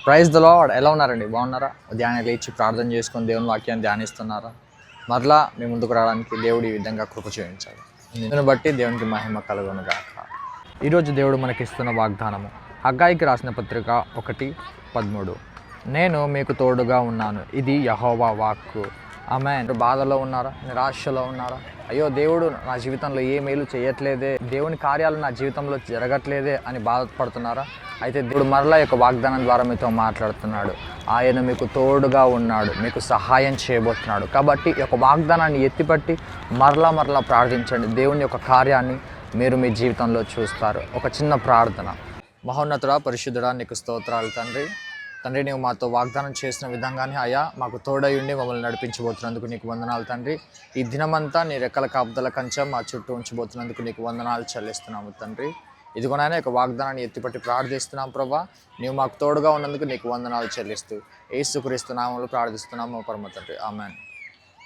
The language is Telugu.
Praise the lord. ఎలా ఉన్నారండి? బాగున్నారా? ఉదయాన్నే లేచి ప్రార్థన చేసుకొని దేవుని వాక్యాన్ని ధ్యానిస్తున్నారా? మరలా మీ ముందుకు రావడానికి దేవుడు ఈ విధంగా కృప చూపించాడు. దీన్ని బట్టి దేవునికి మహిమ కలుగును గాక. ఈరోజు దేవుడు మనకిస్తున్న వాగ్దానము హగ్గాయికి రాసిన పత్రిక 1:13. నేను మీకు తోడుగా ఉన్నాను, ఇది యెహోవా వాక్కు. ఆమేన్. బాధలో ఉన్నారా? నిరాశలో ఉన్నారా? అయ్యో, దేవుడు నా జీవితంలో ఏ మేలు చేయట్లేదే, దేవుని కార్యాలు నా జీవితంలో జరగట్లేదే అని బాధపడుతున్నారా? అయితే దేవుడు మరలా యొక్క వాగ్దానం ద్వారా మీతో మాట్లాడుతున్నాడు. ఆయన మీకు తోడుగా ఉన్నాడు, మీకు సహాయం చేయబోతున్నాడు. కాబట్టి ఈ యొక్క వాగ్దానాన్ని ఎత్తిపట్టి మరలా ప్రార్థించండి. దేవుని యొక్క కార్యాన్ని మీరు మీ జీవితంలో చూస్తారు. ఒక చిన్న ప్రార్థన. మహోన్నతుడా, పరిశుద్ధుడా, నీకు స్తోత్రాలు తండ్రి. నీవు మాతో వాగ్దానం చేసిన విధంగానే అయ్యా మాకు తోడై ఉండి మమ్మల్ని నడిపించబోతున్నందుకు నీకు వందనాలు తండ్రి. ఈ దినమంతా నీ రెక్కల కాపుదల కంచె మా చుట్టూ ఉంచబోతున్నందుకు నీకు వందనాలు చెల్లిస్తున్నాము తండ్రి. ఇదిగోనైనా ఒక వాగ్దానాన్ని ఎత్తిపట్టి ప్రార్థిస్తున్నాం ప్రభా. నీవు మాకు తోడుగా ఉన్నందుకు నీకు వందనాలు చెల్లిస్తూ యేసుక్రీస్తు నామములో ప్రార్థిస్తున్నాము పరమ తండ్రి. ఆమేన్.